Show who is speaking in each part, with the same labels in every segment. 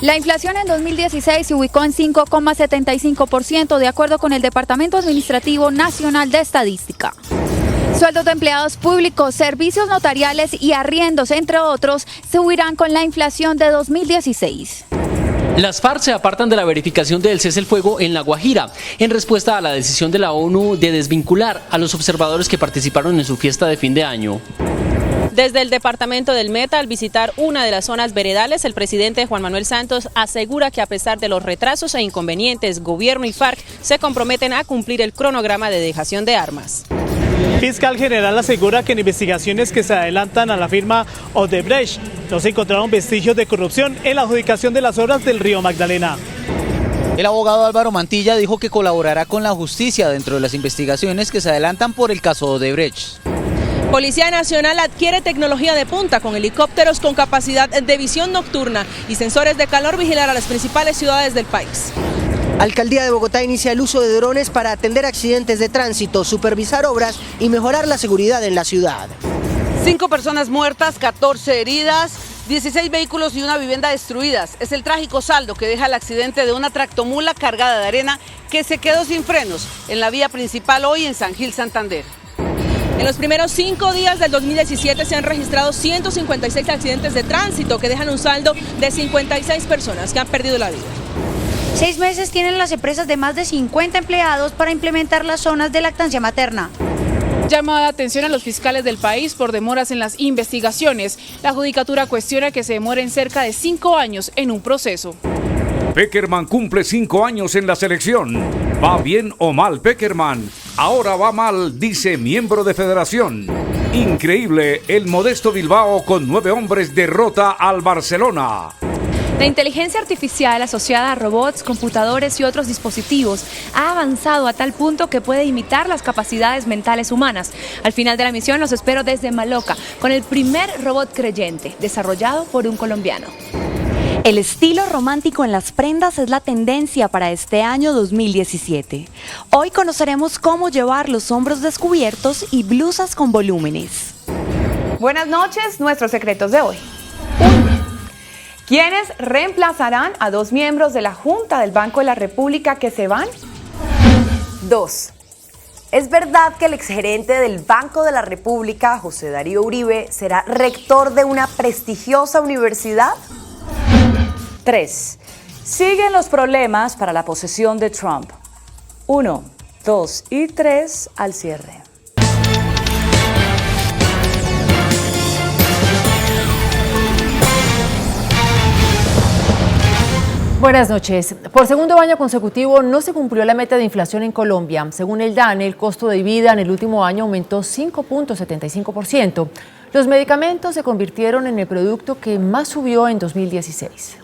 Speaker 1: La inflación en 2016 se ubicó en 5,75% de acuerdo con el Departamento Administrativo Nacional de Estadística. Sueldos de empleados públicos, servicios notariales y arriendos, entre otros, subirán con la inflación de 2016.
Speaker 2: Las FARC se apartan de la verificación del cese el fuego en La Guajira, en respuesta a la decisión de la ONU de desvincular a los observadores que participaron en su fiesta de fin de año.
Speaker 3: Desde el departamento del Meta, al visitar una de las zonas veredales, el presidente Juan Manuel Santos asegura que a pesar de los retrasos e inconvenientes, gobierno y FARC se comprometen a cumplir el cronograma de dejación de armas.
Speaker 4: Fiscal General asegura que en investigaciones que se adelantan a la firma Odebrecht no se encontraron vestigios de corrupción en la adjudicación de las obras del río Magdalena.
Speaker 5: El abogado Álvaro Mantilla dijo que colaborará con la justicia dentro de las investigaciones que se adelantan por el caso Odebrecht.
Speaker 3: Policía Nacional adquiere tecnología de punta con helicópteros con capacidad de visión nocturna y sensores de calor vigilar a las principales ciudades del país.
Speaker 6: Alcaldía de Bogotá inicia el uso de drones para atender accidentes de tránsito, supervisar obras y mejorar la seguridad en la ciudad.
Speaker 7: 5 personas muertas, 14 heridas, 16 vehículos y una vivienda destruidas. Es el trágico saldo que deja el accidente de una tractomula cargada de arena que se quedó sin frenos en la vía principal hoy en San Gil, Santander.
Speaker 3: En los primeros 5 días del 2017 se han registrado 156 accidentes de tránsito que dejan un saldo de 56 personas que han perdido la vida.
Speaker 1: 6 meses tienen las empresas de más de 50 empleados para implementar las zonas de lactancia materna.
Speaker 8: Llamada de atención a los fiscales del país por demoras en las investigaciones. La judicatura cuestiona que se demoren cerca de 5 años en un proceso.
Speaker 9: Pekerman cumple 5 años en la selección. ¿Va bien o mal Pekerman? Ahora va mal, dice miembro de federación. Increíble, el modesto Bilbao con 9 hombres derrota al Barcelona.
Speaker 10: La inteligencia artificial asociada a robots, computadores y otros dispositivos ha avanzado a tal punto que puede imitar las capacidades mentales humanas. Al final de la misión los espero desde Maloca con el primer robot creyente desarrollado por un colombiano.
Speaker 11: El estilo romántico en las prendas es la tendencia para este año 2017. Hoy conoceremos cómo llevar los hombros descubiertos y blusas con volúmenes.
Speaker 12: Buenas noches, nuestros secretos de hoy. ¿Quiénes reemplazarán a 2 miembros de la Junta del Banco de la República que se van?
Speaker 13: 2. ¿Es verdad que el exgerente del Banco de la República, José Darío Uribe, será rector de una prestigiosa universidad?
Speaker 14: 3. Siguen los problemas para la posesión de Trump. 1, 2 y 3 al cierre.
Speaker 15: Buenas noches. Por segundo año consecutivo no se cumplió la meta de inflación en Colombia. Según el DANE, el costo de vida en el último año aumentó 5.75%. Los medicamentos se convirtieron en el producto que más subió en 2016.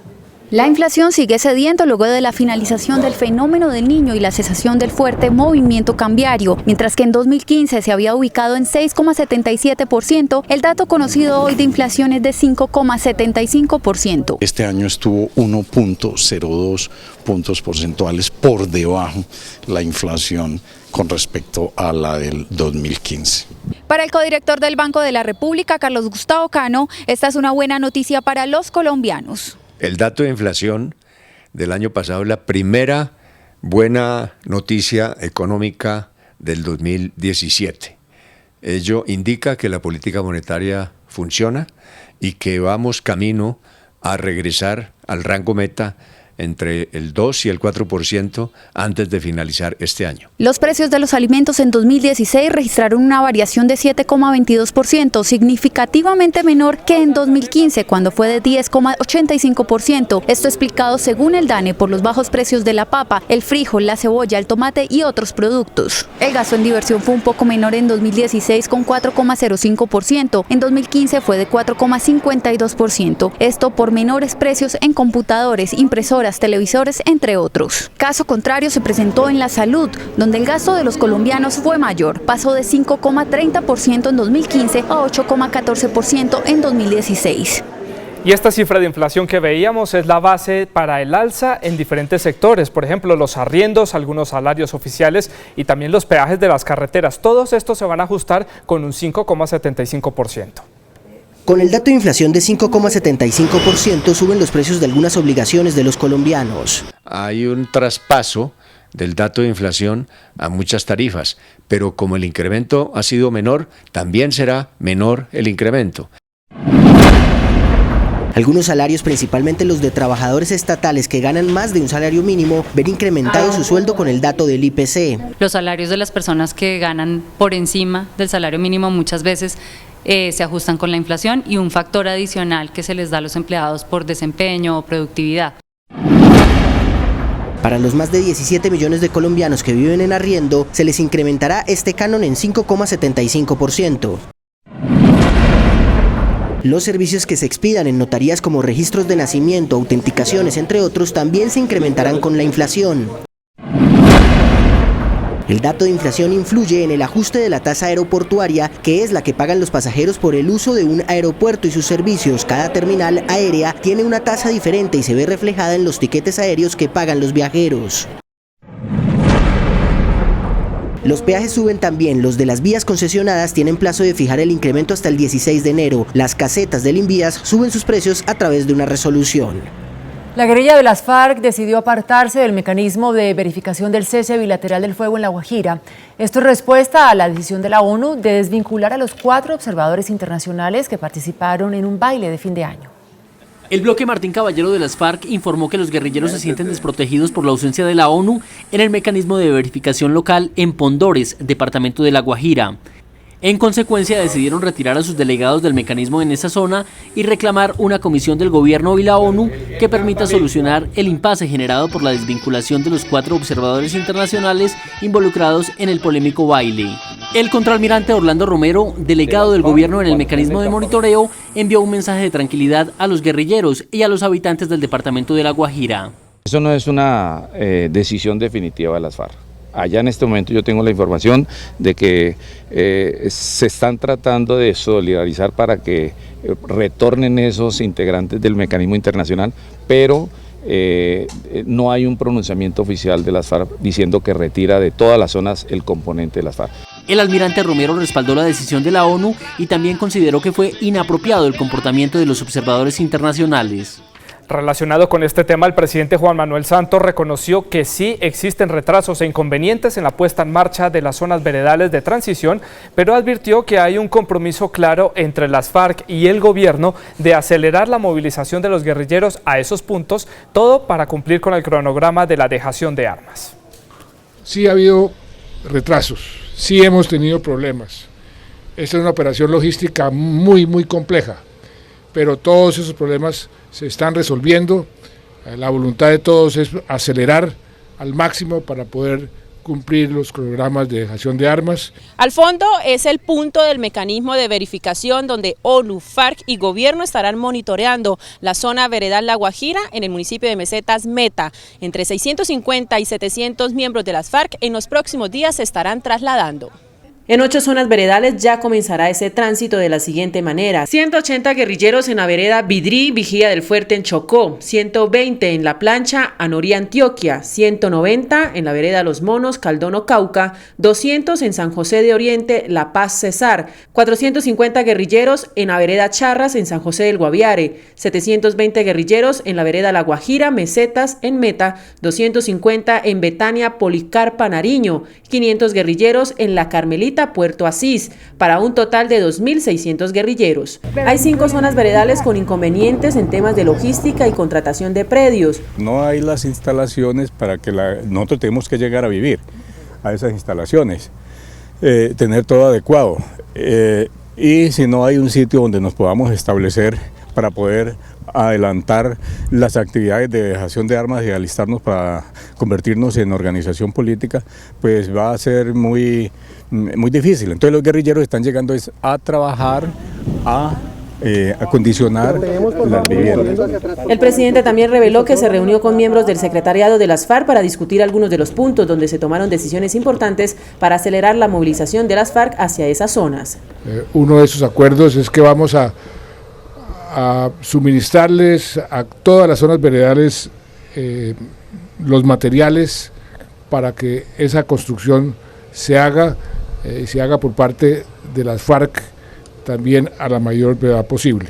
Speaker 1: La inflación sigue cediendo luego de la finalización del fenómeno del Niño y la cesación del fuerte movimiento cambiario. Mientras que en 2015 se había ubicado en 6,77%, el dato conocido hoy de inflación es de 5,75%.
Speaker 16: Este año estuvo 1.02 puntos porcentuales por debajo la inflación con respecto a la del 2015.
Speaker 1: Para el codirector del Banco de la República, Carlos Gustavo Cano, esta es una buena noticia para los colombianos.
Speaker 17: El dato de inflación del año pasado es la primera buena noticia económica del 2017. Ello indica que la política monetaria funciona y que vamos camino a regresar al rango meta entre el 2 y el 4% antes de finalizar este año.
Speaker 1: Los precios de los alimentos en 2016 registraron una variación de 7,22%, significativamente menor que en 2015, cuando fue de 10,85%. Esto explicado, según el DANE, por los bajos precios de la papa, el frijol, la cebolla, el tomate y otros productos. El gasto en diversión fue un poco menor en 2016 con 4,05%, en 2015 fue de 4,52%. Esto por menores precios en computadores, impresoras, televisores, entre otros. Caso contrario se presentó en la salud, donde el gasto de los colombianos fue mayor, pasó de 5,30% en 2015 a 8,14% en 2016.
Speaker 18: Y esta cifra de inflación que veíamos es la base para el alza en diferentes sectores, por ejemplo, los arriendos, algunos salarios oficiales y también los peajes de las carreteras. Todos estos se van a ajustar con un 5,75%.
Speaker 6: Con el dato de inflación de 5,75% suben los precios de algunas obligaciones de los colombianos.
Speaker 17: Hay un traspaso del dato de inflación a muchas tarifas, pero como el incremento ha sido menor, también será menor el incremento.
Speaker 6: Algunos salarios, principalmente los de trabajadores estatales que ganan más de un salario mínimo, ven incrementado su sueldo con el dato del IPC.
Speaker 19: Los salarios de las personas que ganan por encima del salario mínimo muchas veces se ajustan con la inflación y un factor adicional que se les da a los empleados por desempeño o productividad.
Speaker 6: Para los más de 17 millones de colombianos que viven en arriendo, se les incrementará este canon en 5,75%. Los servicios que se expidan en notarías como registros de nacimiento, autenticaciones, entre otros, también se incrementarán con la inflación. El dato de inflación influye en el ajuste de la tasa aeroportuaria, que es la que pagan los pasajeros por el uso de un aeropuerto y sus servicios. Cada terminal aérea tiene una tasa diferente y se ve reflejada en los tiquetes aéreos que pagan los viajeros. Los peajes suben también. Los de las vías concesionadas tienen plazo de fijar el incremento hasta el 16 de enero. Las casetas del Invías suben sus precios a través de una resolución.
Speaker 15: La guerrilla de las FARC decidió apartarse del mecanismo de verificación del cese bilateral del fuego en La Guajira. Esto es respuesta a la decisión de la ONU de desvincular a los 4 observadores internacionales que participaron en un baile de fin de año.
Speaker 2: El bloque Martín Caballero de las FARC informó que los guerrilleros se sienten desprotegidos por la ausencia de la ONU en el mecanismo de verificación local en Pondores, departamento de La Guajira. En consecuencia, decidieron retirar a sus delegados del mecanismo en esa zona y reclamar una comisión del gobierno y la ONU que permita solucionar el impasse generado por la desvinculación de los 4 observadores internacionales involucrados en el polémico baile. El contraalmirante Orlando Romero, delegado del gobierno en el mecanismo de monitoreo, envió un mensaje de tranquilidad a los guerrilleros y a los habitantes del departamento de La Guajira.
Speaker 20: Eso no es una decisión definitiva de las FARC. Allá en este momento yo tengo la información de que se están tratando de solidarizar para que retornen esos integrantes del mecanismo internacional, pero no hay un pronunciamiento oficial de las FARC diciendo que retira de todas las zonas el componente de las FARC.
Speaker 2: El almirante Romero respaldó la decisión de la ONU y también consideró que fue inapropiado el comportamiento de los observadores internacionales.
Speaker 18: Relacionado con este tema, el presidente Juan Manuel Santos reconoció que sí existen retrasos e inconvenientes en la puesta en marcha de las zonas veredales de transición, pero advirtió que hay un compromiso claro entre las FARC y el gobierno de acelerar la movilización de los guerrilleros a esos puntos, todo para cumplir con el cronograma de la dejación de armas.
Speaker 21: Sí ha habido retrasos, sí hemos tenido problemas. Esta es una operación logística muy compleja, pero todos esos problemas se están resolviendo. La voluntad de todos es acelerar al máximo para poder cumplir los cronogramas de dejación de armas.
Speaker 3: Al fondo es el punto del mecanismo de verificación donde ONU, FARC y gobierno estarán monitoreando la zona veredal La Guajira en el municipio de Mesetas Meta. Entre 650 y 700 miembros de las FARC en los próximos días se estarán trasladando. En 8 zonas veredales ya comenzará ese tránsito de la siguiente manera: 180 guerrilleros en la vereda Vidrí, Vigía del Fuerte en Chocó, 120 en La Plancha, Anorí, Antioquia, 190 en la vereda Los Monos, Caldono, Cauca, 200 en San José de Oriente, La Paz, Cesar, 450 guerrilleros en la vereda Charras en San José del Guaviare, 720 guerrilleros en la vereda La Guajira, Mesetas en Meta, 250 en Betania, Policarpa, Nariño, 500 guerrilleros en La Carmelita, Puerto Asís, para un total de 2.600 guerrilleros. Hay 5 zonas veredales con inconvenientes en temas de logística y contratación de predios.
Speaker 22: No hay las instalaciones para que nosotros tenemos que llegar a vivir a esas instalaciones, tener todo adecuado, y si no hay un sitio donde nos podamos establecer para poder adelantar las actividades de dejación de armas y alistarnos para convertirnos en organización política, pues va a ser muy difícil. Entonces los guerrilleros están llegando a trabajar, a acondicionar las viviendas.
Speaker 3: El presidente también reveló que se reunió con miembros del secretariado de las FARC para discutir algunos de los puntos donde se tomaron decisiones importantes para acelerar la movilización de las FARC hacia esas zonas.
Speaker 21: Uno de esos acuerdos es que vamos a suministrarles a todas las zonas veredales los materiales para que esa construcción se haga por parte de las FARC también a la mayor brevedad posible.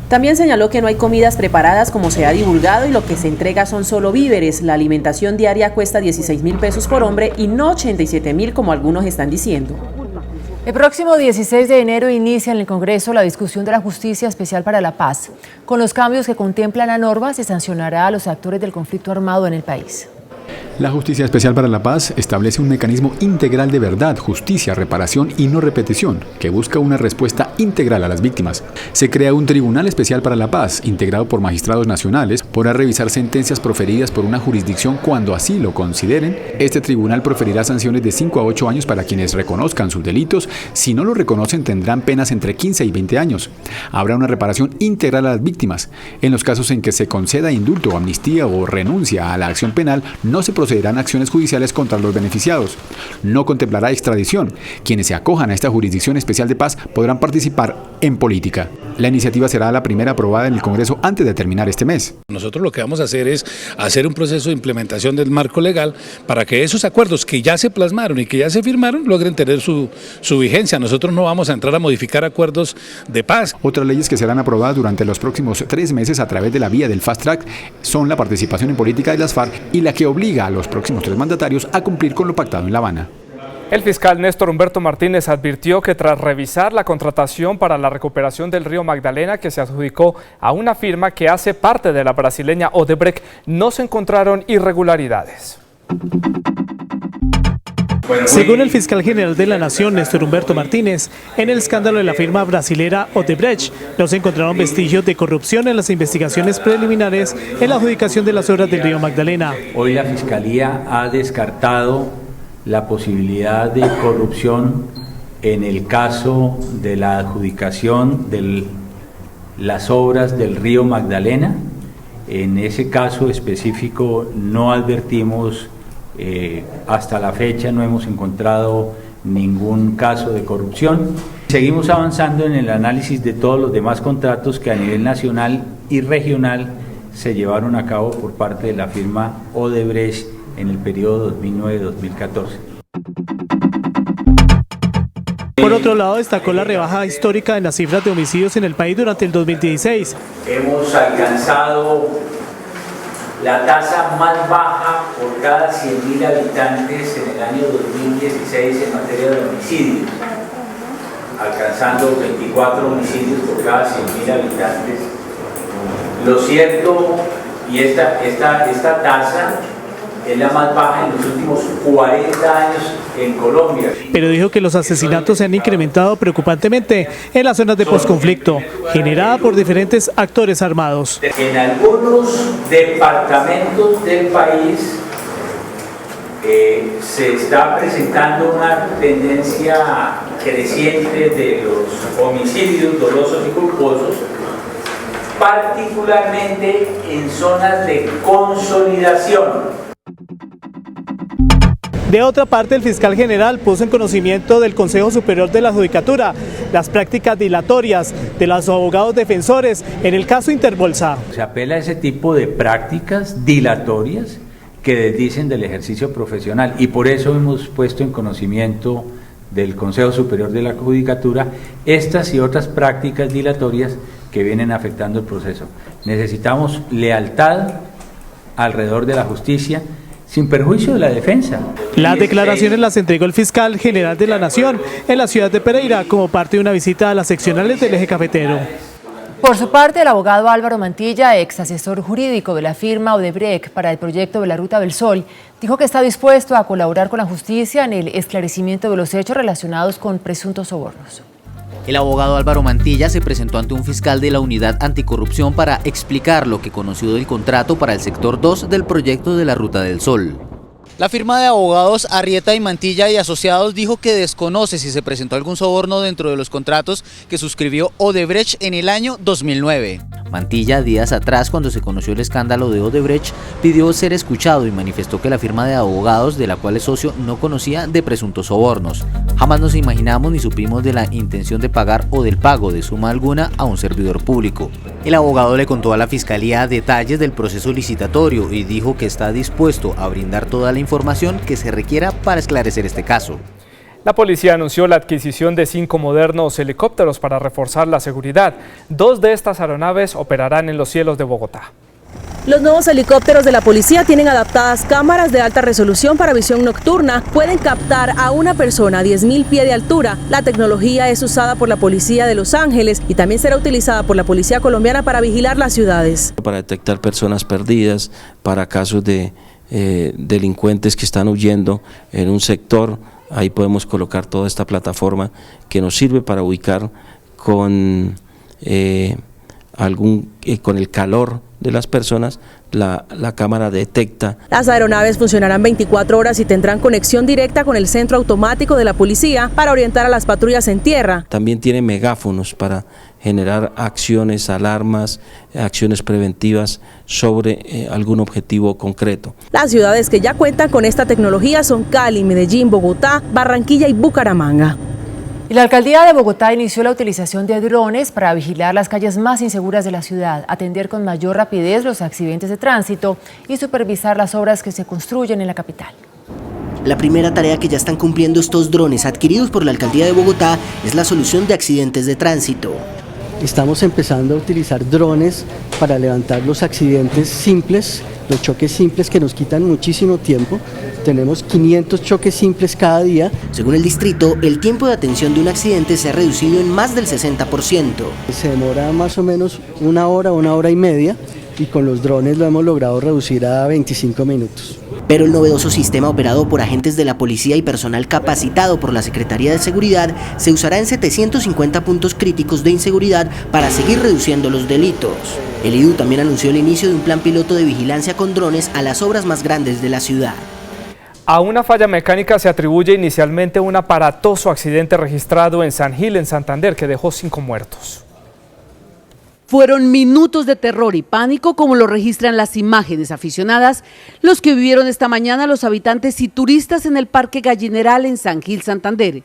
Speaker 3: También señaló que no hay comidas preparadas como se ha divulgado y lo que se entrega son solo víveres. La alimentación diaria cuesta 16.000 pesos por hombre y no 87.000 como algunos están diciendo.
Speaker 15: El próximo 16 de enero inicia en el Congreso la discusión de la Justicia Especial para la Paz. Con los cambios que contempla la norma, se sancionará a los actores del conflicto armado en el país.
Speaker 4: La Justicia Especial para la Paz establece un mecanismo integral de verdad, justicia, reparación y no repetición, que busca una respuesta integral a las víctimas. Se crea un Tribunal Especial para la Paz, integrado por magistrados nacionales, podrá revisar sentencias proferidas por una jurisdicción cuando así lo consideren. Este tribunal proferirá sanciones de 5 a 8 años para quienes reconozcan sus delitos. Si no lo reconocen, tendrán penas entre 15 y 20 años. Habrá una reparación integral a las víctimas. En los casos en que se conceda indulto, amnistía o renuncia a la acción penal, no se procederán acciones judiciales contra los beneficiados. No contemplará extradición. Quienes se acojan a esta Jurisdicción Especial de Paz podrán participar en política. La iniciativa será la primera aprobada en el Congreso antes de terminar este mes.
Speaker 5: Nosotros lo que vamos a hacer es hacer un proceso de implementación del marco legal para que esos acuerdos que ya se plasmaron y que ya se firmaron logren tener su vigencia. Nosotros no vamos a entrar a modificar acuerdos de paz.
Speaker 4: Otras leyes que serán aprobadas durante los próximos 3 meses a través de la vía del Fast Track son la participación en política de las FARC y la que obliga a los próximos 3 mandatarios a cumplir con lo pactado en La Habana.
Speaker 18: El fiscal Néstor Humberto Martínez advirtió que tras revisar la contratación para la recuperación del río Magdalena que se adjudicó a una firma que hace parte de la brasileña Odebrecht, no se encontraron irregularidades.
Speaker 23: Según el fiscal general de la Nación, Néstor Humberto Martínez, en el escándalo de la firma brasilera Odebrecht no se encontraron vestigios de corrupción en las investigaciones preliminares en la adjudicación de las obras del río Magdalena.
Speaker 24: Hoy la Fiscalía ha descartado la posibilidad de corrupción en el caso de la adjudicación de las obras del río Magdalena. En ese caso específico no advertimos, hasta la fecha no hemos encontrado ningún caso de corrupción. Seguimos avanzando en el análisis de todos los demás contratos que a nivel nacional y regional se llevaron a cabo por parte de la firma Odebrecht en el periodo 2009-2014.
Speaker 23: Por otro lado, destacó la rebaja histórica en las cifras de homicidios en el país durante el 2016.
Speaker 24: Hemos alcanzado la tasa más baja por cada 100.000 habitantes en el año 2016 en materia de homicidios, alcanzando 24 homicidios por cada 100.000 habitantes. Lo cierto, y esta tasa es la más baja en los últimos 40 años en Colombia.
Speaker 23: Pero dijo que los asesinatos se han incrementado preocupantemente en las zonas de posconflicto, generada por diferentes actores armados.
Speaker 24: En algunos departamentos del país se está presentando una tendencia creciente de los homicidios dolosos y culposos, particularmente en zonas de consolidación.
Speaker 23: De otra parte, el fiscal general puso en conocimiento del Consejo Superior de la Judicatura las prácticas dilatorias de los abogados defensores en el caso Interbolsa.
Speaker 24: Se apela a ese tipo de prácticas dilatorias que desdicen del ejercicio profesional y por eso hemos puesto en conocimiento del Consejo Superior de la Judicatura estas y otras prácticas dilatorias que vienen afectando el proceso. Necesitamos lealtad alrededor de la justicia, sin perjuicio de la defensa.
Speaker 23: Las declaraciones las entregó el fiscal general de la Nación en la ciudad de Pereira como parte de una visita a las seccionales del eje cafetero.
Speaker 15: Por su parte, el abogado Álvaro Mantilla, ex asesor jurídico de la firma Odebrecht para el proyecto de la Ruta del Sol, dijo que está dispuesto a colaborar con la justicia en el esclarecimiento de los hechos relacionados con presuntos sobornos.
Speaker 25: El abogado Álvaro Mantilla se presentó ante un fiscal de la Unidad Anticorrupción para explicar lo que conoció del contrato para el sector 2 del proyecto de la Ruta del Sol. La firma de abogados Arrieta y Mantilla y Asociados dijo que desconoce si se presentó algún soborno dentro de los contratos que suscribió Odebrecht en el año 2009. Mantilla, días atrás, cuando se conoció el escándalo de Odebrecht, pidió ser escuchado y manifestó que la firma de abogados de la cual es socio no conocía de presuntos sobornos. Jamás nos imaginamos ni supimos de la intención de pagar o del pago de suma alguna a un servidor público. El abogado le contó a la Fiscalía detalles del proceso licitatorio y dijo que está dispuesto a brindar toda la información que se requiera para esclarecer este caso.
Speaker 18: La policía anunció la adquisición de 5 modernos helicópteros para reforzar la seguridad. 2 de estas aeronaves operarán en los cielos de Bogotá.
Speaker 7: Los nuevos helicópteros de la policía tienen adaptadas cámaras de alta resolución para visión nocturna. Pueden captar a una persona a 10.000 pies de altura. La tecnología es usada por la policía de Los Ángeles y también será utilizada por la policía colombiana para vigilar las ciudades.
Speaker 8: Para detectar personas perdidas, para casos de delincuentes que están huyendo en un sector, ahí podemos colocar toda esta plataforma que nos sirve para ubicar con el calor de las personas, la cámara detecta.
Speaker 7: Las aeronaves funcionarán 24 horas y tendrán conexión directa con el centro automático de la policía para orientar a las patrullas en tierra.
Speaker 8: También tiene megáfonos para generar acciones, alarmas, acciones preventivas sobre algún objetivo concreto.
Speaker 7: Las ciudades que ya cuentan con esta tecnología son Cali, Medellín, Bogotá, Barranquilla y Bucaramanga.
Speaker 15: Y la alcaldía de Bogotá inició la utilización de drones para vigilar las calles más inseguras de la ciudad, atender con mayor rapidez los accidentes de tránsito y supervisar las obras que se construyen en la capital.
Speaker 6: La primera tarea que ya están cumpliendo estos drones adquiridos por la alcaldía de Bogotá es la solución de accidentes de tránsito.
Speaker 9: Estamos empezando a utilizar drones para levantar los accidentes simples, los choques simples que nos quitan muchísimo tiempo. Tenemos 500 choques simples cada día.
Speaker 6: Según el distrito, el tiempo de atención de un accidente se ha reducido en más del 60%.
Speaker 9: Se demora más o menos una hora y media, y con los drones lo hemos logrado reducir a 25 minutos.
Speaker 6: Pero el novedoso sistema operado por agentes de la policía y personal capacitado por la Secretaría de Seguridad se usará en 750 puntos críticos de inseguridad para seguir reduciendo los delitos. El IDU también anunció el inicio de un plan piloto de vigilancia con drones a las obras más grandes de la ciudad.
Speaker 18: A una falla mecánica se atribuye inicialmente un aparatoso accidente registrado en San Gil, en Santander, que dejó 5 muertos.
Speaker 10: Fueron minutos de terror y pánico, como lo registran las imágenes aficionadas, los que vivieron esta mañana los habitantes y turistas en el Parque Gallineral en San Gil, Santander,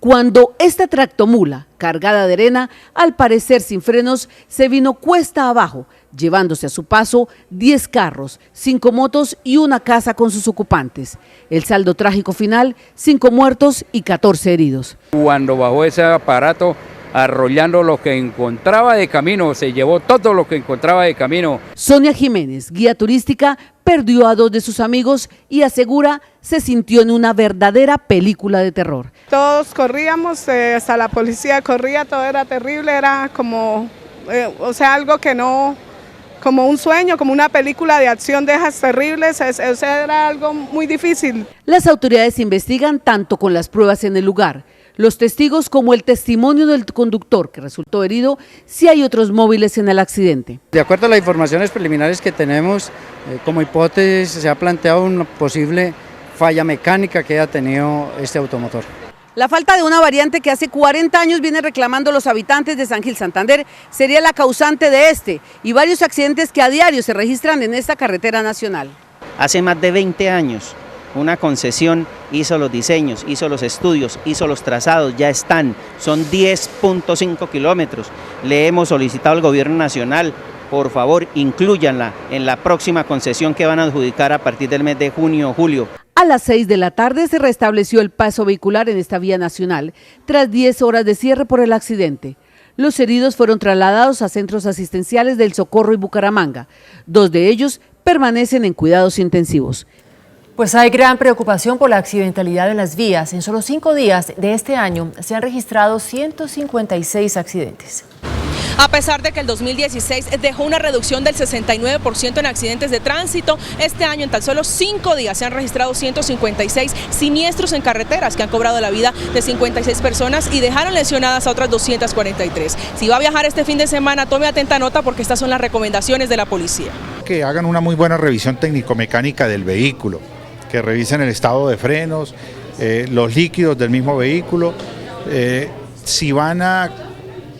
Speaker 10: cuando esta tractomula, cargada de arena, al parecer sin frenos, se vino cuesta abajo, llevándose a su paso 10 carros, 5 motos y una casa con sus ocupantes. El saldo trágico final, 5 muertos y 14 heridos.
Speaker 11: Cuando bajó ese aparato, arrollando lo que encontraba de camino, se llevó todo lo que encontraba de camino.
Speaker 10: Sonia Jiménez, guía turística, perdió a 2 de sus amigos y asegura se sintió en una verdadera película de terror.
Speaker 26: Todos corríamos, hasta la policía corría, todo era terrible, era como, algo que no, como un sueño, como una película de acción de esas terribles, era algo muy difícil.
Speaker 10: Las autoridades investigan tanto con las pruebas en el lugar, los testigos como el testimonio del conductor que resultó herido, si hay otros móviles en el accidente.
Speaker 27: De acuerdo a las informaciones preliminares que tenemos, como hipótesis se ha planteado una posible falla mecánica que haya tenido este automotor.
Speaker 10: La falta de una variante que hace 40 años viene reclamando los habitantes de San Gil, Santander, sería la causante de este y varios accidentes que a diario se registran en esta carretera nacional.
Speaker 28: Hace más de 20 años. Una concesión hizo los diseños, hizo los estudios, hizo los trazados, ya están, son 10.5 kilómetros. Le hemos solicitado al gobierno nacional, por favor, inclúyanla en la próxima concesión que van a adjudicar a partir del mes de junio o julio.
Speaker 10: A las 6 de la tarde se restableció el paso vehicular en esta vía nacional, tras 10 horas de cierre por el accidente. Los heridos fueron trasladados a centros asistenciales del Socorro y Bucaramanga. 2 de ellos permanecen en cuidados intensivos.
Speaker 15: Pues hay gran preocupación por la accidentalidad en las vías. En solo 5 días de este año se han registrado 156 accidentes.
Speaker 3: A pesar de que el 2016 dejó una reducción del 69% en accidentes de tránsito, este año en tan solo 5 días se han registrado 156 siniestros en carreteras que han cobrado la vida de 56 personas y dejaron lesionadas a otras 243. Si va a viajar este fin de semana, tome atenta nota porque estas son las recomendaciones de la policía.
Speaker 29: Que hagan una muy buena revisión técnico-mecánica del vehículo, que revisen el estado de frenos, los líquidos del mismo vehículo, si van a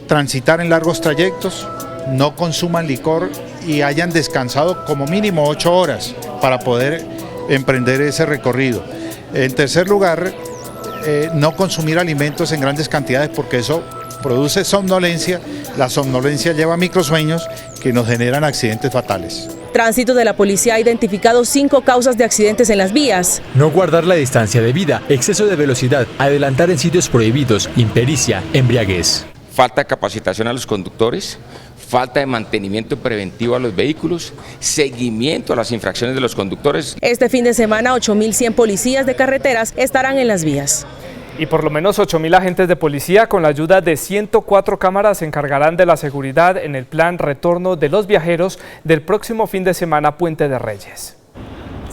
Speaker 29: transitar en largos trayectos, no consuman licor y hayan descansado como mínimo 8 horas para poder emprender ese recorrido. En tercer lugar, no consumir alimentos en grandes cantidades porque eso produce somnolencia, la somnolencia lleva a microsueños que nos generan accidentes fatales.
Speaker 7: Tránsito de la policía ha identificado 5 causas de accidentes en las vías.
Speaker 1: No guardar la distancia debida, exceso de velocidad, adelantar en sitios prohibidos, impericia, embriaguez.
Speaker 2: Falta de capacitación a los conductores, falta de mantenimiento preventivo a los vehículos, seguimiento a las infracciones de los conductores.
Speaker 7: Este fin de semana 8.100 policías de carreteras estarán en las vías.
Speaker 18: Y por lo menos 8.000 agentes de policía con la ayuda de 104 cámaras se encargarán de la seguridad en el plan retorno de los viajeros del próximo fin de semana Puente de Reyes.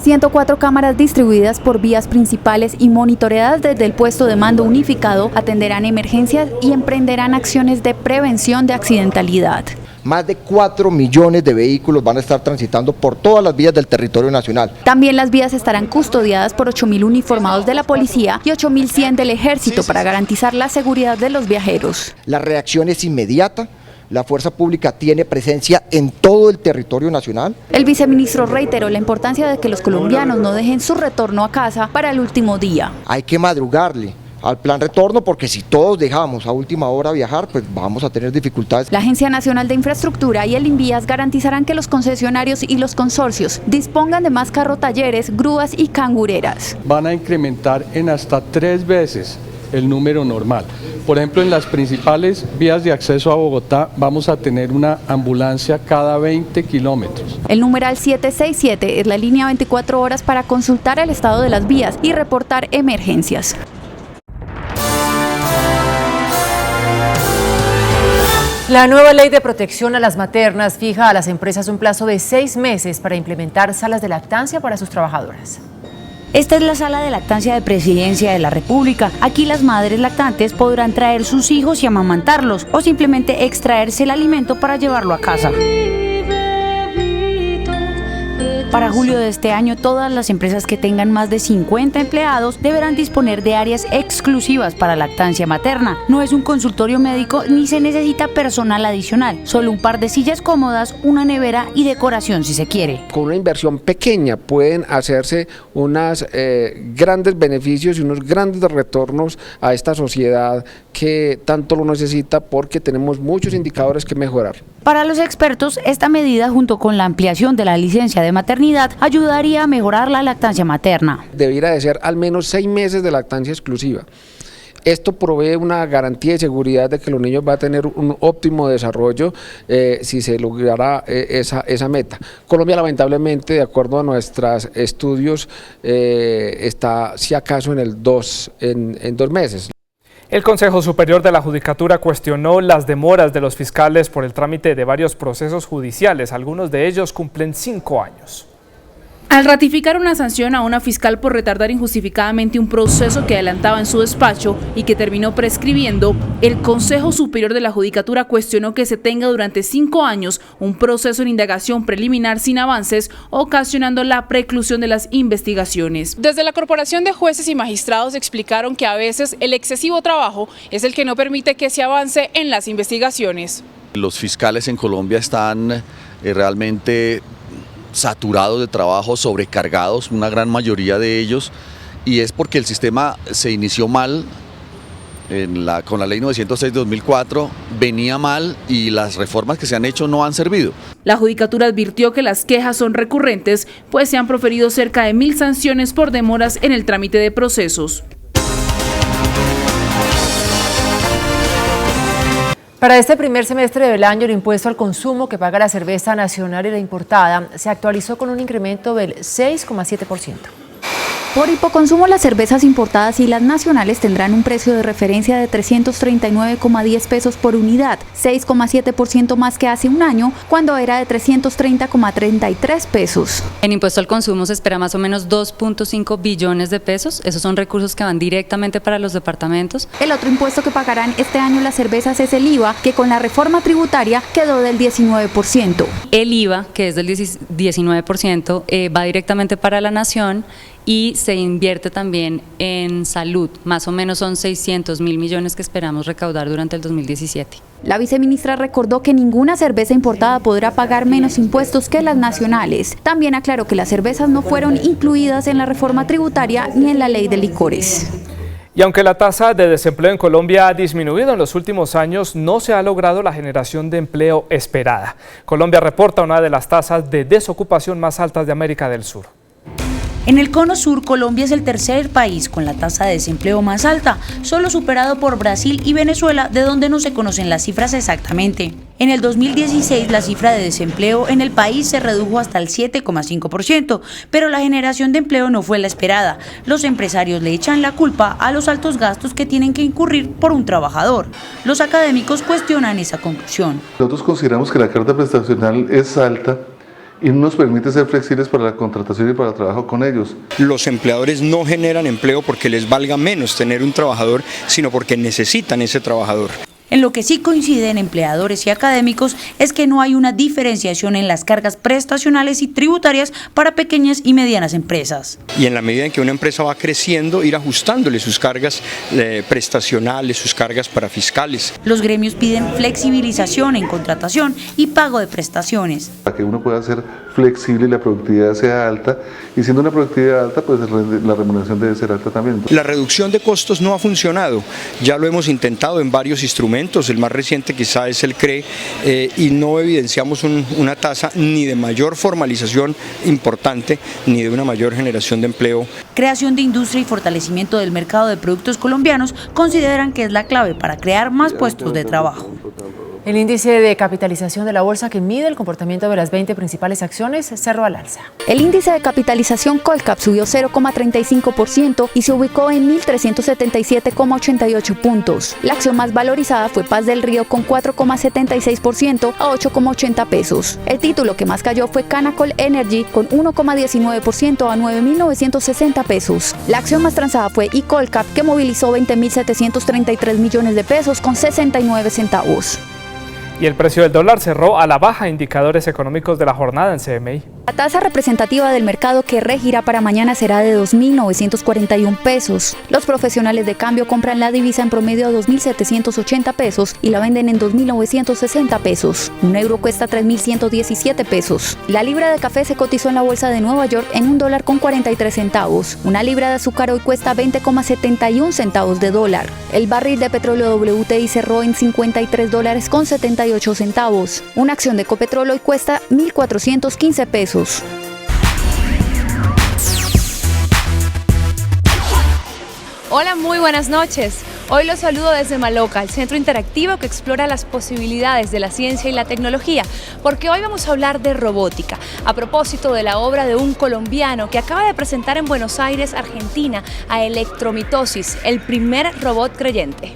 Speaker 12: 104 cámaras distribuidas por vías principales y monitoreadas desde el puesto de mando unificado atenderán emergencias y emprenderán acciones de prevención de accidentalidad.
Speaker 13: Más de 4 millones de vehículos van a estar transitando por todas las vías del territorio nacional.
Speaker 12: También las vías estarán custodiadas por 8.000 uniformados de la policía y 8.100 del ejército para garantizar la seguridad de los viajeros.
Speaker 13: La reacción es inmediata. La fuerza pública tiene presencia en todo el territorio nacional.
Speaker 12: El viceministro reiteró la importancia de que los colombianos no dejen su retorno a casa para el último día.
Speaker 13: Hay que madrugarle al plan retorno porque si todos dejamos a última hora viajar, pues vamos a tener dificultades.
Speaker 12: La Agencia Nacional de Infraestructura y el INVIAS garantizarán que los concesionarios y los consorcios dispongan de más carrotalleres, grúas y cangureras.
Speaker 9: Van a incrementar en hasta 3 veces el número normal. Por ejemplo, en las principales vías de acceso a Bogotá vamos a tener una ambulancia cada 20 kilómetros.
Speaker 12: El numeral 767 es la línea 24 horas para consultar el estado de las vías y reportar emergencias.
Speaker 15: La nueva ley de protección a las maternas fija a las empresas un plazo de 6 meses para implementar salas de lactancia para sus trabajadoras.
Speaker 12: Esta es la sala de lactancia de Presidencia de la República. Aquí las madres lactantes podrán traer sus hijos y amamantarlos o simplemente extraerse el alimento para llevarlo a casa. Para julio de este año, todas las empresas que tengan más de 50 empleados deberán disponer de áreas exclusivas para lactancia materna. No es un consultorio médico ni se necesita personal adicional, solo un par de sillas cómodas, una nevera y decoración si se quiere.
Speaker 14: Con una inversión pequeña pueden hacerse unos grandes beneficios y unos grandes retornos a esta sociedad que tanto lo necesita porque tenemos muchos indicadores que mejorar.
Speaker 12: Para los expertos, esta medida junto con la ampliación de la licencia de maternidad ayudaría a mejorar la lactancia materna.
Speaker 14: Debiera de ser al menos 6 meses de lactancia exclusiva. Esto provee una garantía de seguridad de que los niños van a tener un óptimo desarrollo si se lograra esa meta. Colombia lamentablemente, de acuerdo a nuestros estudios, está si acaso en el 2 meses.
Speaker 18: El Consejo Superior de la Judicatura cuestionó las demoras de los fiscales por el trámite de varios procesos judiciales. Algunos de ellos cumplen 5 años.
Speaker 16: Al ratificar una sanción a una fiscal por retardar injustificadamente un proceso que adelantaba en su despacho y que terminó prescribiendo, el Consejo Superior de la Judicatura cuestionó que se tenga durante 5 años un proceso de indagación preliminar sin avances, ocasionando la preclusión de las investigaciones.
Speaker 17: Desde la Corporación de Jueces y Magistrados explicaron que a veces el excesivo trabajo es el que no permite que se avance en las investigaciones.
Speaker 19: Los fiscales en Colombia están realmente saturados de trabajo, sobrecargados, una gran mayoría de ellos, y es porque el sistema se inició mal con la ley 906 de 2004, venía mal y las reformas que se han hecho no han servido.
Speaker 16: La Judicatura advirtió que las quejas son recurrentes, pues se han proferido cerca de 1.000 sanciones por demoras en el trámite de procesos.
Speaker 15: Para este primer semestre del año, el impuesto al consumo que paga la cerveza nacional y la importada se actualizó con un incremento del 6,7%.
Speaker 12: Por hipoconsumo, las cervezas importadas y las nacionales tendrán un precio de referencia de 339,10 pesos por unidad, 6,7% más que hace un año, cuando era de 330,33 pesos.
Speaker 20: En impuesto al consumo se espera más o menos 2.5 billones de pesos. Esos son recursos que van directamente para los departamentos.
Speaker 12: El otro impuesto que pagarán este año las cervezas es el IVA, que con la reforma tributaria quedó del 19%.
Speaker 20: El IVA, que es del 19%, va directamente para la nación y se invierte también en salud. Más o menos son 600.000 millones que esperamos recaudar durante el 2017.
Speaker 12: La viceministra recordó que ninguna cerveza importada podrá pagar menos impuestos que las nacionales. También aclaró que las cervezas no fueron incluidas en la reforma tributaria ni en la ley de licores.
Speaker 18: Y aunque la tasa de desempleo en Colombia ha disminuido en los últimos años, no se ha logrado la generación de empleo esperada. Colombia reporta una de las tasas de desocupación más altas de América del Sur.
Speaker 12: En el Cono Sur, Colombia es el tercer país con la tasa de desempleo más alta, solo superado por Brasil y Venezuela, de donde no se conocen las cifras exactamente. En el 2016, la cifra de desempleo en el país se redujo hasta el 7,5%, pero la generación de empleo no fue la esperada. Los empresarios le echan la culpa a los altos gastos que tienen que incurrir por un trabajador. Los académicos cuestionan esa conclusión.
Speaker 4: Nosotros consideramos que la carga prestacional es alta y no nos permite ser flexibles para la contratación y para el trabajo con ellos.
Speaker 5: Los empleadores no generan empleo porque les valga menos tener un trabajador, sino porque necesitan ese trabajador.
Speaker 12: En lo que sí coinciden empleadores y académicos es que no hay una diferenciación en las cargas prestacionales y tributarias para pequeñas y medianas empresas.
Speaker 5: Y en la medida en que una empresa va creciendo, ir ajustándole sus cargas prestacionales, sus cargas para fiscales.
Speaker 12: Los gremios piden flexibilización en contratación y pago de prestaciones.
Speaker 4: Para que uno pueda ser flexible y la productividad sea alta, y siendo una productividad alta, pues la remuneración debe ser alta también.
Speaker 5: La reducción de costos no ha funcionado, ya lo hemos intentado en varios instrumentos, el más reciente quizá es el CRE, y no evidenciamos una tasa ni de mayor formalización importante, ni de una mayor generación de empleo.
Speaker 12: Creación de industria y fortalecimiento del mercado de productos colombianos consideran que es la clave para crear más puestos de trabajo.
Speaker 15: El índice de capitalización de la bolsa, que mide el comportamiento de las 20 principales acciones, cerró al alza.
Speaker 6: El índice de capitalización Colcap subió 0,35% y se ubicó en 1.377,88 puntos. La acción más valorizada fue Paz del Río con 4,76% a 8,80 pesos. El título que más cayó fue Canacol Energy con 1,19% a 9.960 pesos. La acción más transada fue Colcap, que movilizó 20.733 millones de pesos con 69 centavos.
Speaker 18: Y el precio del dólar cerró a la baja, indicadores económicos de la jornada en CMI.
Speaker 6: La tasa representativa del mercado que regirá para mañana será de 2.941 pesos. Los profesionales de cambio compran la divisa en promedio a 2.780 pesos y la venden en 2.960 pesos. Un euro cuesta 3.117 pesos. La libra de café se cotizó en la bolsa de Nueva York en $1,43. Una libra de azúcar hoy cuesta 20,71 centavos de dólar. El barril de petróleo WTI cerró en $53,78 centavos. Una acción de Ecopetrol hoy cuesta 1.415 pesos.
Speaker 8: Hola, muy buenas noches. Hoy los saludo desde Maloca, el centro interactivo que explora las posibilidades de la ciencia y la tecnología, porque hoy vamos a hablar de robótica, a propósito de la obra de un colombiano que acaba de presentar en Buenos Aires, Argentina, a Electromitosis, el primer robot creyente.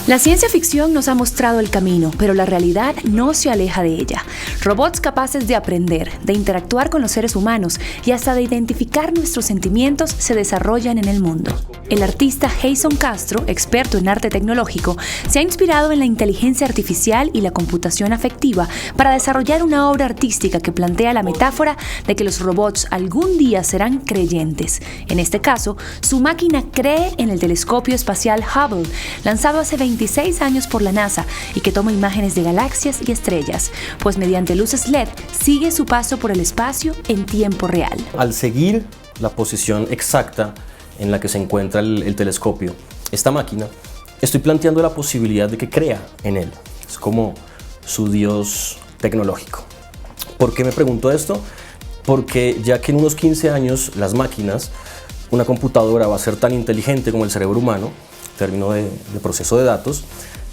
Speaker 8: La ciencia ficción nos ha mostrado el camino, pero la realidad no se aleja de ella. Robots capaces de aprender, de interactuar con los seres humanos y hasta de identificar nuestros sentimientos se desarrollan en el mundo. El artista Jason Castro, experto en arte tecnológico, se ha inspirado en la inteligencia artificial y la computación afectiva para desarrollar una obra artística que plantea la metáfora de que los robots algún día serán creyentes. En este caso, su máquina cree en el telescopio espacial Hubble, lanzado hace 26 años por la NASA y que toma imágenes de galaxias y estrellas, pues mediante luces LED sigue su paso por el espacio en tiempo real.
Speaker 21: Al seguir la posición exacta en la que se encuentra el telescopio, esta máquina, estoy planteando la posibilidad de que crea en él. Es como su dios tecnológico. ¿Por qué me pregunto esto? Porque ya que en unos 15 años las máquinas, una computadora va a ser tan inteligente como el cerebro humano, término de proceso de datos,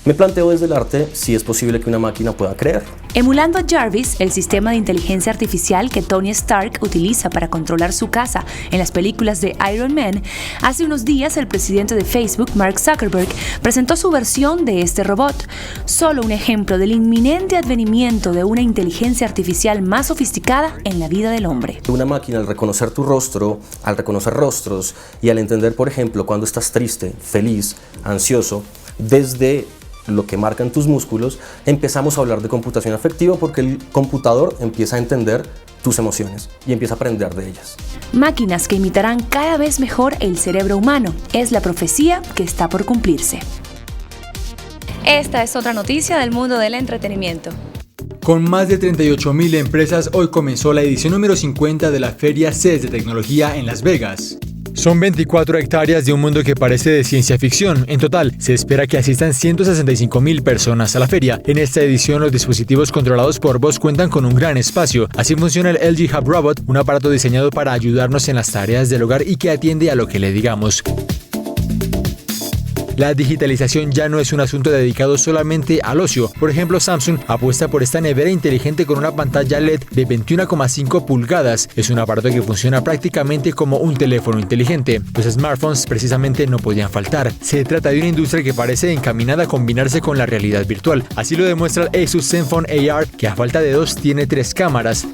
Speaker 21: me planteo desde el arte si es posible que una máquina pueda creer.
Speaker 8: Emulando a Jarvis, el sistema de inteligencia artificial que Tony Stark utiliza para controlar su casa en las películas de Iron Man, hace unos días el presidente de Facebook, Mark Zuckerberg, presentó su versión de este robot. Solo un ejemplo del inminente advenimiento de una inteligencia artificial más sofisticada en la vida del hombre.
Speaker 21: Una máquina, al reconocer tu rostro, al reconocer rostros y al entender, por ejemplo, cuando estás triste, feliz, ansioso, desde lo que marcan tus músculos, empezamos a hablar de computación afectiva porque el computador empieza a entender tus emociones y empieza a aprender de ellas.
Speaker 8: Máquinas que imitarán cada vez mejor el cerebro humano. Es la profecía que está por cumplirse. Esta es otra noticia del mundo del entretenimiento.
Speaker 1: Con más de 38.000 empresas, hoy comenzó la edición número 50 de la Feria CES de Tecnología en Las Vegas. Son 24 hectáreas de un mundo que parece de ciencia ficción. En total, se espera que asistan 165.000 personas a la feria. En esta edición, los dispositivos controlados por voz cuentan con un gran espacio. Así funciona el LG Hub Robot, un aparato diseñado para ayudarnos en las tareas del hogar y que atiende a lo que le digamos. La digitalización ya no es un asunto dedicado solamente al ocio. Por ejemplo, Samsung apuesta por esta nevera inteligente con una pantalla LED de 21,5 pulgadas. Es un aparato que funciona prácticamente como un teléfono inteligente. Los smartphones precisamente no podían faltar. Se trata de una industria que parece encaminada a combinarse con la realidad virtual. Así lo demuestra el Asus Zenfone AR, que a falta de 2 tiene 3 cámaras.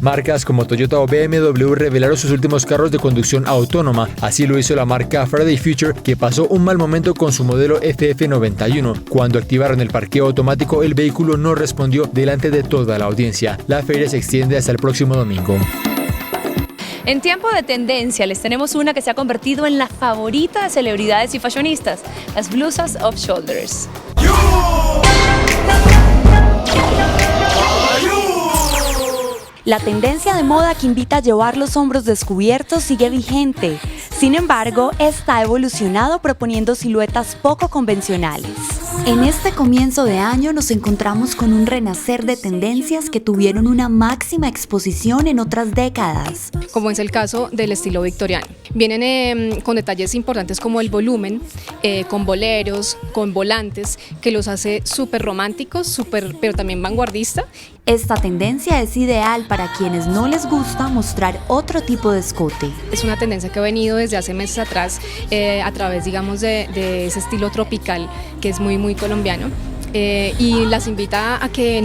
Speaker 1: Marcas como Toyota o BMW revelaron sus últimos carros de conducción autónoma. Así lo hizo la marca Faraday Future, que pasó un mal momento con su modelo FF91. Cuando activaron el parqueo automático, el vehículo no respondió delante de toda la audiencia. La feria se extiende hasta el próximo domingo.
Speaker 8: En tiempo de tendencia les tenemos una que se ha convertido en la favorita de celebridades y fashionistas, las blusas off shoulders.
Speaker 10: La tendencia de moda que invita a llevar los hombros descubiertos sigue vigente. Sin embargo, esta ha evolucionado proponiendo siluetas poco convencionales. En este comienzo de año nos encontramos con un renacer de tendencias que tuvieron una máxima exposición en otras décadas.
Speaker 11: Como es el caso del estilo victoriano. Vienen con detalles importantes como el volumen, con boleros, con volantes, que los hace súper románticos, pero también vanguardista.
Speaker 10: Esta tendencia es ideal para quienes no les gusta mostrar otro tipo de escote.
Speaker 11: Es una tendencia que ha venido desde hace meses atrás a través, digamos, de ese estilo tropical que es muy colombiano. Y las invita a que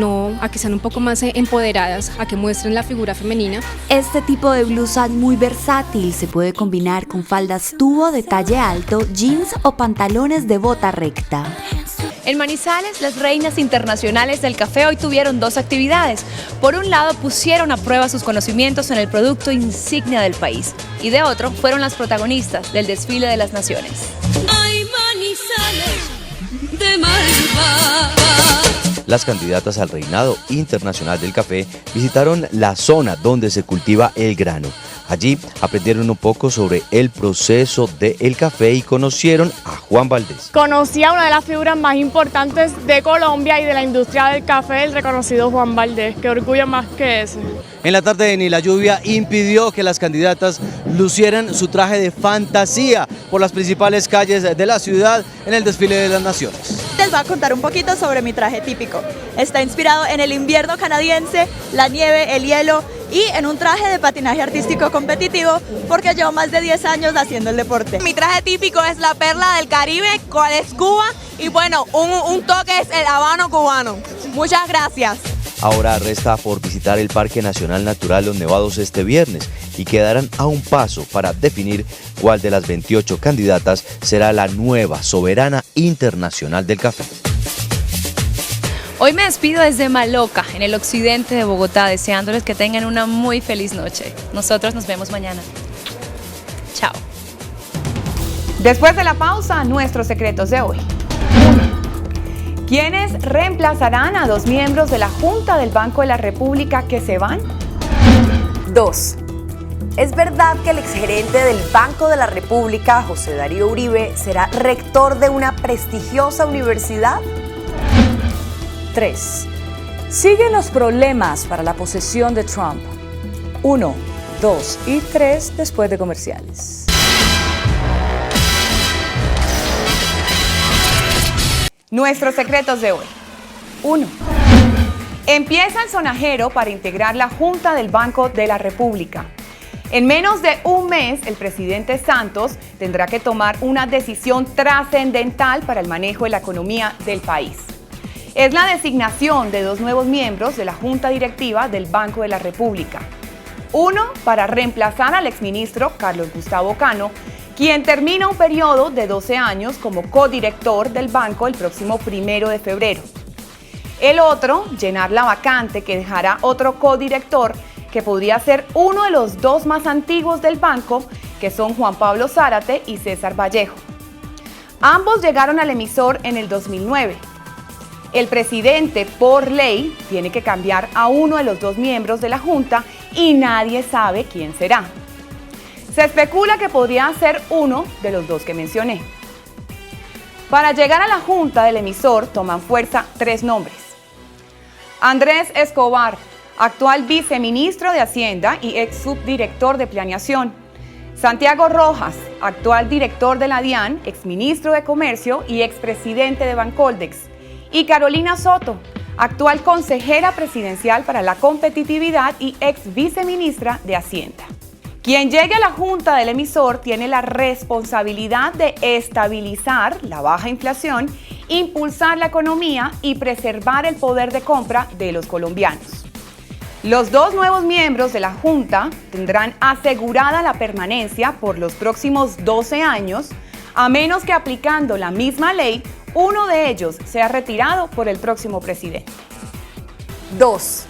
Speaker 11: sean un poco más empoderadas, a que muestren la figura femenina.
Speaker 10: Este tipo de blusa es muy versátil, se puede combinar con faldas tubo de talle alto, jeans o pantalones de bota recta.
Speaker 8: En Manizales, las reinas internacionales del café hoy tuvieron 2 actividades. Por un lado, pusieron a prueba sus conocimientos en el producto insignia del país. Y de otro, fueron las protagonistas del desfile de las naciones.
Speaker 22: Ay, Manizales de Malva.
Speaker 23: Las candidatas al reinado internacional del café visitaron la zona donde se cultiva el grano. Allí aprendieron un poco sobre el proceso del café y conocieron a Juan Valdés.
Speaker 24: Conocí a una de las figuras más importantes de Colombia y de la industria del café, el reconocido Juan Valdés. Qué orgullo más que ese.
Speaker 25: En la tarde ni la lluvia impidió que las candidatas lucieran su traje de fantasía por las principales calles de la ciudad en el desfile de las naciones.
Speaker 26: Les voy a contar un poquito sobre mi traje típico. Está inspirado en el invierno canadiense, la nieve, el hielo y en un traje de patinaje artístico competitivo porque llevo más de 10 años haciendo el deporte.
Speaker 27: Mi traje típico es la perla del Caribe, cual es Cuba, y bueno, un toque es el habano cubano. Muchas gracias.
Speaker 23: Ahora resta por visitar el Parque Nacional Natural Los Nevados este viernes y quedarán a un paso para definir cuál de las 28 candidatas será la nueva soberana internacional del café.
Speaker 8: Hoy me despido desde Maloca, en el occidente de Bogotá, deseándoles que tengan una muy feliz noche. Nosotros nos vemos mañana. Chao.
Speaker 28: Después de la pausa, nuestros secretos de hoy. ¿Quiénes reemplazarán a 2 miembros de la Junta del Banco de la República que se van?
Speaker 30: 2. ¿Es verdad que el exgerente del Banco de la República, José Darío Uribe, será rector de una prestigiosa universidad?
Speaker 31: 3. Siguen los problemas para la posesión de Trump. 1, 2 y 3 después de comerciales.
Speaker 28: Nuestros secretos de hoy. 1. Empieza el sonajero para integrar la Junta del Banco de la República. En menos de un mes, el presidente Santos tendrá que tomar una decisión trascendental para el manejo de la economía del país. Es la designación de 2 nuevos miembros de la Junta Directiva del Banco de la República. Uno para reemplazar al exministro Carlos Gustavo Cano, quien termina un periodo de 12 años como codirector del banco el próximo 1 de febrero. El otro, llenar la vacante que dejará otro codirector que podría ser uno de los 2 más antiguos del banco, que son Juan Pablo Zárate y César Vallejo. Ambos llegaron al emisor en el 2009. El presidente, por ley, tiene que cambiar a uno de los 2 miembros de la Junta y nadie sabe quién será. Se especula que podría ser uno de los dos que mencioné. Para llegar a la junta del emisor toman fuerza 3 nombres. Andrés Escobar, actual viceministro de Hacienda y ex subdirector de Planeación. Santiago Rojas, actual director de la DIAN, exministro de Comercio y expresidente de Bancoldex. Y Carolina Soto, actual consejera presidencial para la competitividad y ex viceministra de Hacienda. Quien llegue a la junta del emisor tiene la responsabilidad de estabilizar la baja inflación, impulsar la economía y preservar el poder de compra de los colombianos. Los 2 nuevos miembros de la junta tendrán asegurada la permanencia por los próximos 12 años, a menos que aplicando la misma ley, uno de ellos sea retirado por el próximo presidente.
Speaker 30: 2.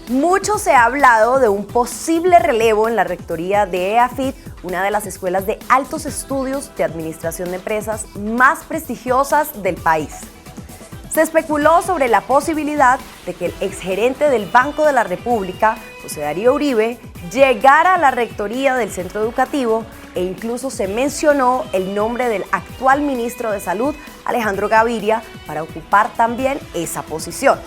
Speaker 30: Mucho se ha hablado de un posible relevo en la rectoría de EAFIT, una de las escuelas de altos estudios de administración de empresas más prestigiosas del país. Se especuló sobre la posibilidad de que el exgerente del Banco de la República, José Darío Uribe, llegara a la rectoría del centro educativo e incluso se mencionó el nombre del actual ministro de Salud, Alejandro Gaviria, para ocupar también esa posición.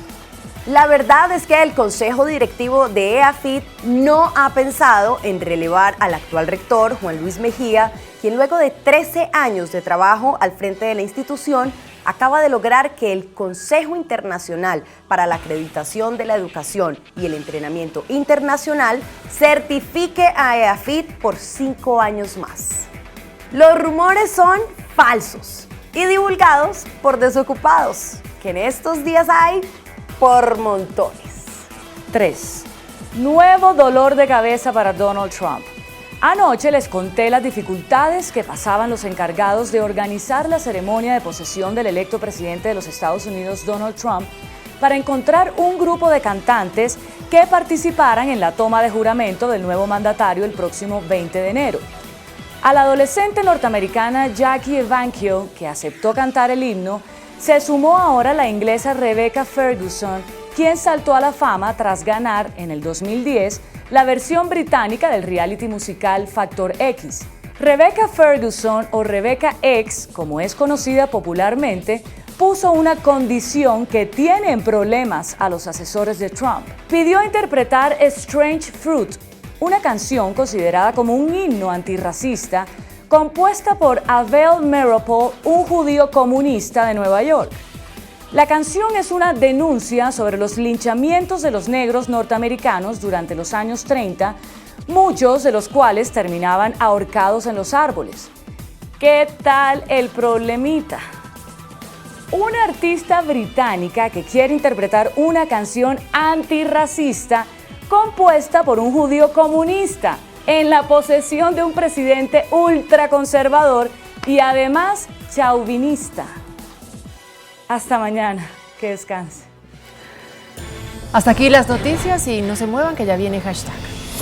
Speaker 30: La verdad es que el Consejo Directivo de EAFIT no ha pensado en relevar al actual rector, Juan Luis Mejía, quien luego de 13 años de trabajo al frente de la institución, acaba de lograr que el Consejo Internacional para la Acreditación de la Educación y el Entrenamiento Internacional certifique a EAFIT por 5 años más. Los rumores son falsos y divulgados por desocupados, que en estos días hay por montones.
Speaker 31: 3. Nuevo dolor de cabeza para Donald Trump. Anoche les conté las dificultades que pasaban los encargados de organizar la ceremonia de posesión del electo presidente de los Estados Unidos, Donald Trump, para encontrar un grupo de cantantes que participaran en la toma de juramento del nuevo mandatario el próximo 20 de enero. A la adolescente norteamericana Jackie Evancho, que aceptó cantar el himno, se sumó ahora la inglesa Rebecca Ferguson, quien saltó a la fama tras ganar en el 2010 la versión británica del reality musical Factor X. Rebecca Ferguson, o Rebecca X, como es conocida popularmente, puso una condición que tiene en problemas a los asesores de Trump. Pidió interpretar Strange Fruit, una canción considerada como un himno antirracista, compuesta por Abel Meropol, un judío comunista de Nueva York. La canción es una denuncia sobre los linchamientos de los negros norteamericanos durante los años 30, muchos de los cuales terminaban ahorcados en los árboles. ¿Qué tal el problemita? Una artista británica que quiere interpretar una canción antirracista compuesta por un judío comunista, en la posesión de un presidente ultraconservador y además chauvinista. Hasta mañana, que descanse.
Speaker 15: Hasta aquí las noticias y no se muevan que ya viene hashtag.